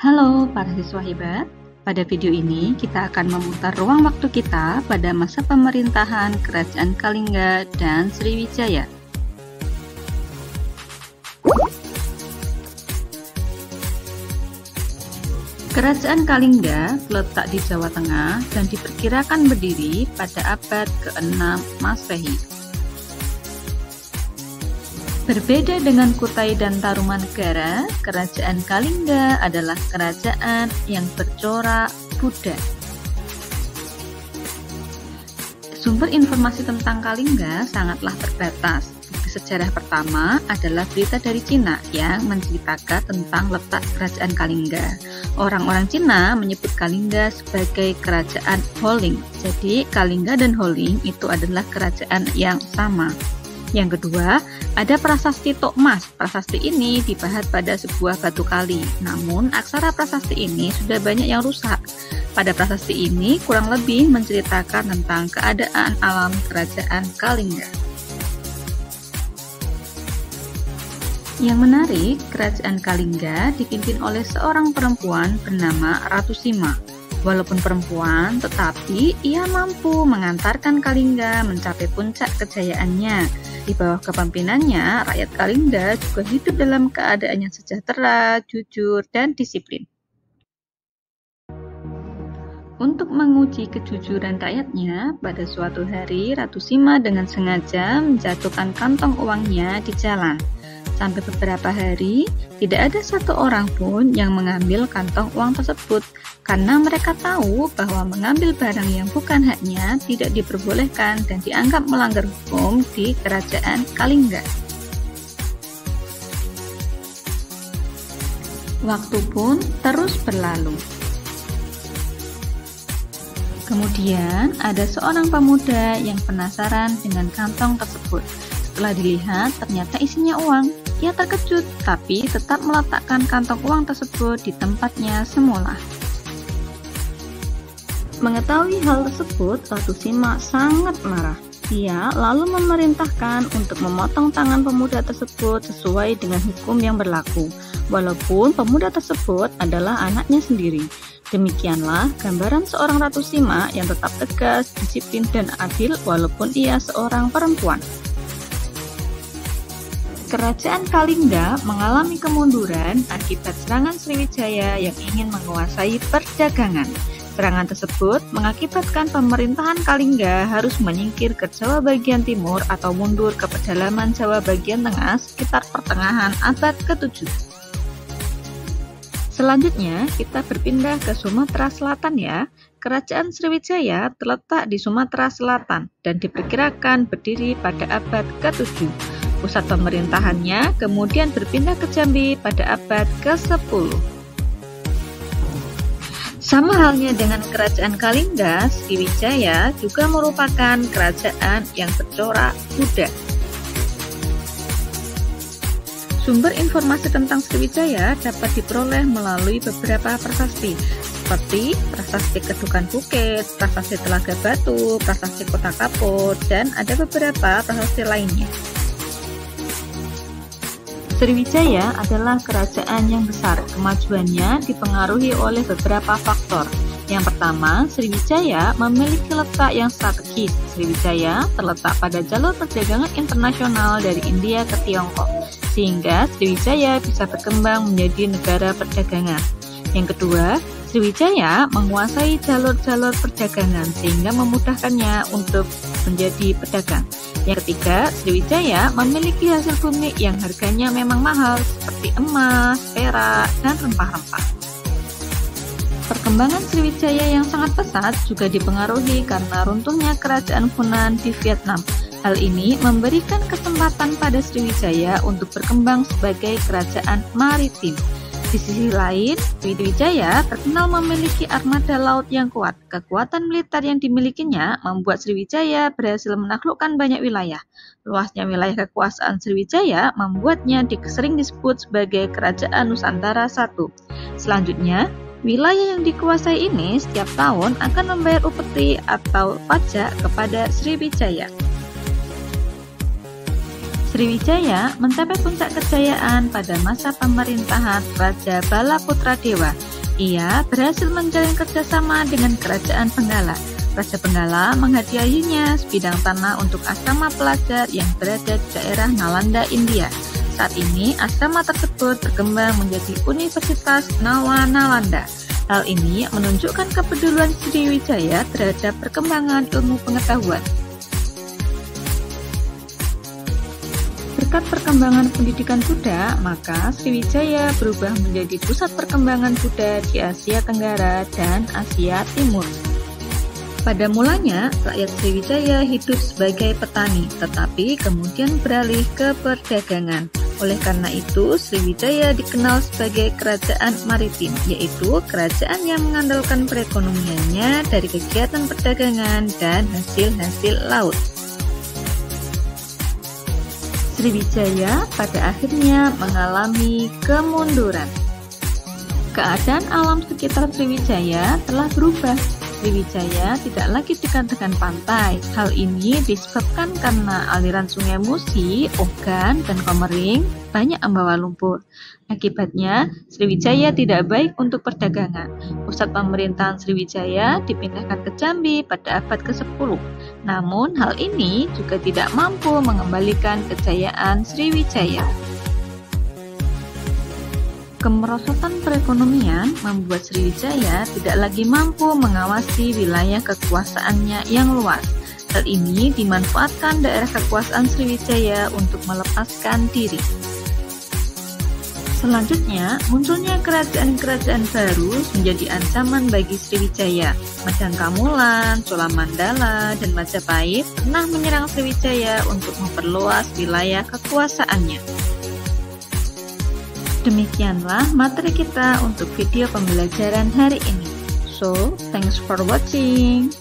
Halo para siswa hebat, pada video ini kita akan memutar ruang waktu kita pada masa pemerintahan Kerajaan Kalingga dan Sriwijaya. Kerajaan Kalingga terletak di Jawa Tengah dan diperkirakan berdiri pada abad ke-6 Masehi. Berbeda dengan Kutai dan Tarumanegara, Kerajaan Kalingga adalah kerajaan yang bercorak Buddha. Sumber informasi tentang Kalingga sangatlah terbatas. Bukti sejarah pertama adalah berita dari Cina yang menceritakan tentang letak Kerajaan Kalingga. Orang-orang Cina menyebut Kalingga sebagai Kerajaan Holing. Jadi Kalingga dan Holing itu adalah kerajaan yang sama. Yang kedua, ada prasasti Tokmas. Prasasti ini dibahat pada sebuah batu kali. Namun, aksara prasasti ini sudah banyak yang rusak. Pada prasasti ini kurang lebih menceritakan tentang keadaan alam Kerajaan Kalingga. Yang menarik, Kerajaan Kalingga dipimpin oleh seorang perempuan bernama Ratu Sima. Walaupun perempuan, tetapi ia mampu mengantarkan Kalingga mencapai puncak kejayaannya. Di bawah kepemimpinannya, rakyat Kalingga juga hidup dalam keadaan yang sejahtera, jujur, dan disiplin. Untuk menguji kejujuran rakyatnya, pada suatu hari Ratu Sima dengan sengaja menjatuhkan kantong uangnya di jalan. Sampai beberapa hari, tidak ada satu orang pun yang mengambil kantong uang tersebut, karena mereka tahu bahwa mengambil barang yang bukan haknya tidak diperbolehkan dan dianggap melanggar hukum di Kerajaan Kalingga. Waktu pun terus berlalu. Kemudian ada seorang pemuda yang penasaran dengan kantong tersebut. Setelah dilihat, ternyata isinya uang. Ia terkejut, tapi tetap meletakkan kantong uang tersebut di tempatnya semula. Mengetahui hal tersebut, Ratu Sima sangat marah. Ia lalu memerintahkan untuk memotong tangan pemuda tersebut sesuai dengan hukum yang berlaku, walaupun pemuda tersebut adalah anaknya sendiri. Demikianlah gambaran seorang Ratu Sima yang tetap tegas, disiplin, dan adil walaupun ia seorang perempuan. Kerajaan Kalingga mengalami kemunduran akibat serangan Sriwijaya yang ingin menguasai perdagangan. Serangan tersebut mengakibatkan pemerintahan Kalingga harus menyingkir ke Jawa bagian timur atau mundur ke pedalaman Jawa bagian tengah sekitar pertengahan abad ke-7. Selanjutnya, kita berpindah ke Sumatera Selatan ya. Kerajaan Sriwijaya terletak di Sumatera Selatan dan diperkirakan berdiri pada abad ke-7. Pusat pemerintahannya kemudian berpindah ke Jambi pada abad ke-10. Sama halnya dengan Kerajaan Kalingga, Sriwijaya juga merupakan kerajaan yang bercorak Buddha. Sumber informasi tentang Sriwijaya dapat diperoleh melalui beberapa prasasti, seperti Prasasti Kedukan Bukit, Prasasti Telaga Batu, Prasasti Kota Kapur, dan ada beberapa prasasti lainnya. Sriwijaya adalah kerajaan yang besar. Kemajuannya dipengaruhi oleh beberapa faktor. Yang pertama, Sriwijaya memiliki letak yang strategis. Sriwijaya terletak pada jalur perdagangan internasional dari India ke Tiongkok, sehingga Sriwijaya bisa berkembang menjadi negara perdagangan. Yang kedua, Sriwijaya menguasai jalur-jalur perdagangan sehingga memudahkannya untuk menjadi pedagang. Yang ketiga, Sriwijaya memiliki hasil bumi yang harganya memang mahal seperti emas, perak, dan rempah-rempah. Perkembangan Sriwijaya yang sangat pesat juga dipengaruhi karena runtuhnya kerajaan Funan di Vietnam. Hal ini memberikan kesempatan pada Sriwijaya untuk berkembang sebagai kerajaan maritim. Di sisi lain, Sriwijaya terkenal memiliki armada laut yang kuat. Kekuatan militer yang dimilikinya membuat Sriwijaya berhasil menaklukkan banyak wilayah. Luasnya wilayah kekuasaan Sriwijaya membuatnya sering disebut sebagai Kerajaan Nusantara I. Selanjutnya, wilayah yang dikuasai ini setiap tahun akan membayar upeti atau pajak kepada Sriwijaya. Sriwijaya mencapai puncak kejayaan pada masa pemerintahan Raja Bala Putra Dewa. Ia berhasil menjalin kerjasama dengan Kerajaan Benggala. Raja Benggala menghadiahinya sebidang tanah untuk asrama pelajar yang berada di daerah Nalanda, India. Saat ini, asrama tersebut berkembang menjadi Universitas Nalanda. Hal ini menunjukkan kepedulian Sriwijaya terhadap perkembangan ilmu pengetahuan. Berkat perkembangan pendidikan Buddha, maka Sriwijaya berubah menjadi pusat perkembangan Buddha di Asia Tenggara dan Asia Timur. Pada mulanya, rakyat Sriwijaya hidup sebagai petani, tetapi kemudian beralih ke perdagangan. Oleh karena itu, Sriwijaya dikenal sebagai kerajaan maritim, yaitu kerajaan yang mengandalkan perekonomiannya dari kegiatan perdagangan dan hasil-hasil laut. Sriwijaya pada akhirnya mengalami kemunduran. Keadaan alam sekitar Sriwijaya telah berubah. Sriwijaya tidak lagi dikatakan pantai. Hal ini disebabkan karena aliran sungai Musi, Ogan, dan Komering banyak membawa lumpur. Akibatnya, Sriwijaya tidak baik untuk perdagangan. Pusat pemerintahan Sriwijaya dipindahkan ke Jambi pada abad ke-10. Namun, hal ini juga tidak mampu mengembalikan kejayaan Sriwijaya. Kemerosotan perekonomian membuat Sriwijaya tidak lagi mampu mengawasi wilayah kekuasaannya yang luas. Hal ini dimanfaatkan daerah kekuasaan Sriwijaya untuk melepaskan diri. Selanjutnya, munculnya kerajaan-kerajaan baru menjadi ancaman bagi Sriwijaya. Majapahit, Cholamandala, dan Majapahit pernah menyerang Sriwijaya untuk memperluas wilayah kekuasaannya. Demikianlah materi kita untuk video pembelajaran hari ini. So, thanks for watching.